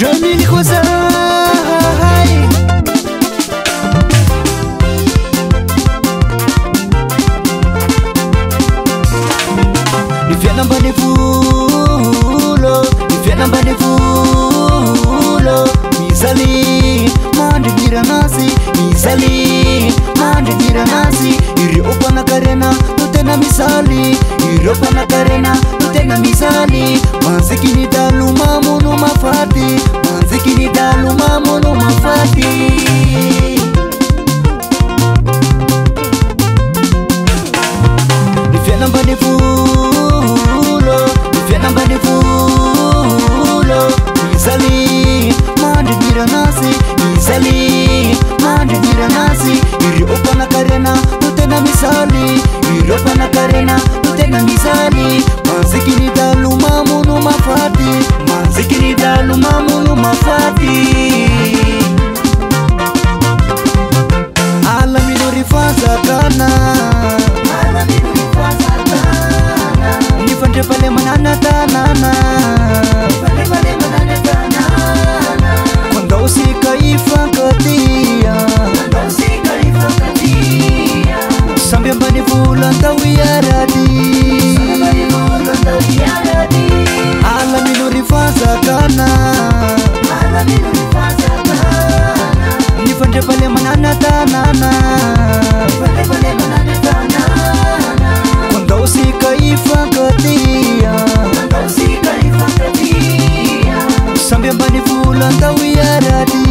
Jamil Khozai Ni fiana mbani fulo Ni fiana mbani fulo Misali mandi gira nasi Misali mandi gira nasi Iri opana karena tutena misali Iri opana karena tutena misali Manzikini dalu mamunu mafati Manzikini dalu mamunu mafati Ni fiana mbani fulo Ni fiana mbani fulo Misali mandi gira nasi Misali mandi gira nasi Iri opana karena tutena misali Iri opana karena tutena misali Manzikini dalu mamunu mafati Manzikini dalu mamunu mafati Alamino rifasa kana Alamino rifasa kana Nifante pale manana tanana Nifante pale manana tanana Kwanga usika ifakatia Kwanga usika ifakatia Sambia mbani vula ndawi ya radi Sambia mbani vula ndawi ya radi Alamino rifasa kana Alamino rifasa kana Nifante pale manana tanana Nifante pale manana tanana Kwanga usika ifakatia Kwanga usika ifakatia Sambia mbani vula ndawi ya radi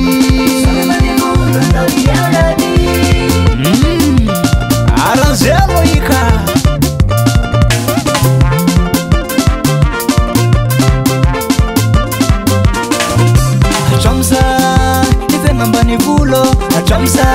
Sambia mbani vula ndawi ya radi Aranzelo ika Achamsa nifenga mbani vulo Achamsa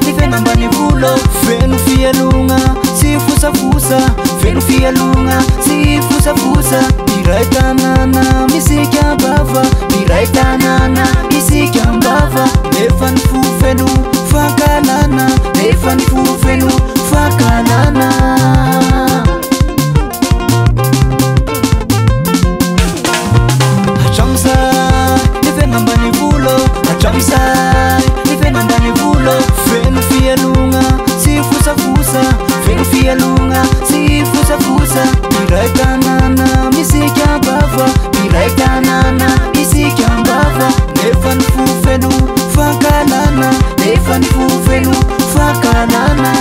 nifenga mbani vulo Fenu fielunga sifusa fusa Fenu fielunga sifusa fusa Biraitanana misikya bava Biraitanana misikya bava Nefan fufenu fakalana Nefan fufenu fakalana Achamsa nifenga mbani vulo Achamsa nifenga mbani vulo Fenu fielunga sifusa fusa Fenu fielunga sifusa fusa Biraitanana misikya bava Biraitanana misikya bava Nefan fufenu fakalana Nefan fufenu fakalana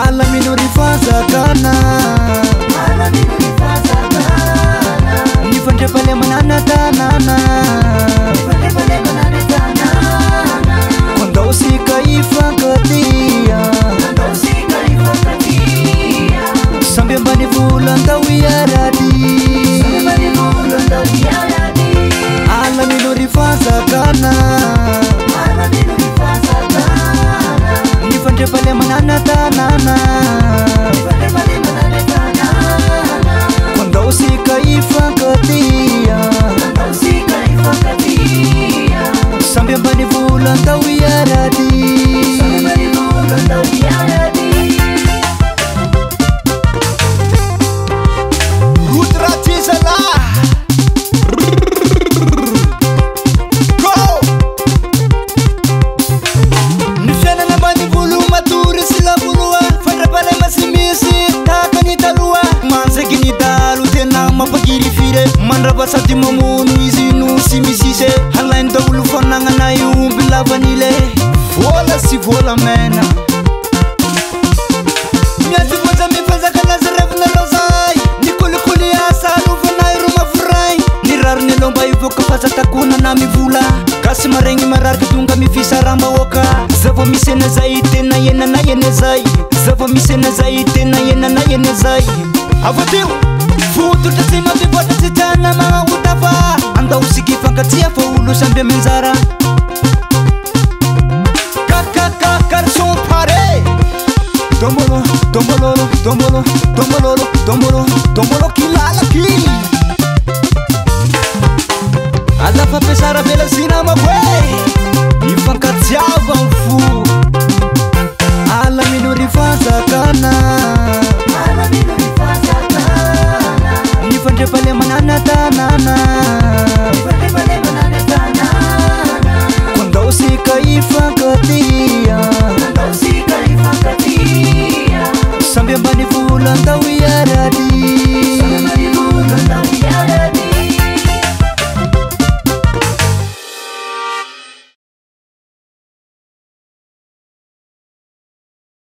Alamino rifasa kana Alamino rifasa kana Nifante pale manana tanana Nifante pale manana tanana Kwanga usika ifakatia Kwanga usika ifakatia Sambia mbani vula ndawi ya radi Sambia mbani vula ndawi ya radi Alamino rifasa kana Alamino rifasa kana Nifante pale manana tanana Nifante pale manana tanana Kwanga usika ifakatia Kwanga usika ifakatia Sambia mbani vula ndawi ya radi Sambia mbani vula ndawi ya radi Gudratisala Go Nifena na mbani vulu maturi sila vulua Fara pale masimisi taka nitalua Manze gini dalu tena mapagiri fire Mandra basati mamunu izinu simisise Halaenda ulu fananga na yumbi lavanile Vola si vola mena Miazi voza mifenza kana zirevu na lozai Nikuli kuli asa alufu na iruma furai Nirar nilomba hivyo kafasa takuna na mivula Kasi marengi marar kidunga mifisa ramba woka Zavo misena zai tena yena na yene zai Zavo misena zai tena yena na yene zai Avatiu Futu tasima vipota zitana maa utafa Anda usikifa katia faulu shambia menzara Garçon pare Dombolo, dombolo, dombolo, dombolo, dombolo, dombolo kilala ki Alla fa pensare a bella sina ma poi I fan cazziava un fu Alla minori fa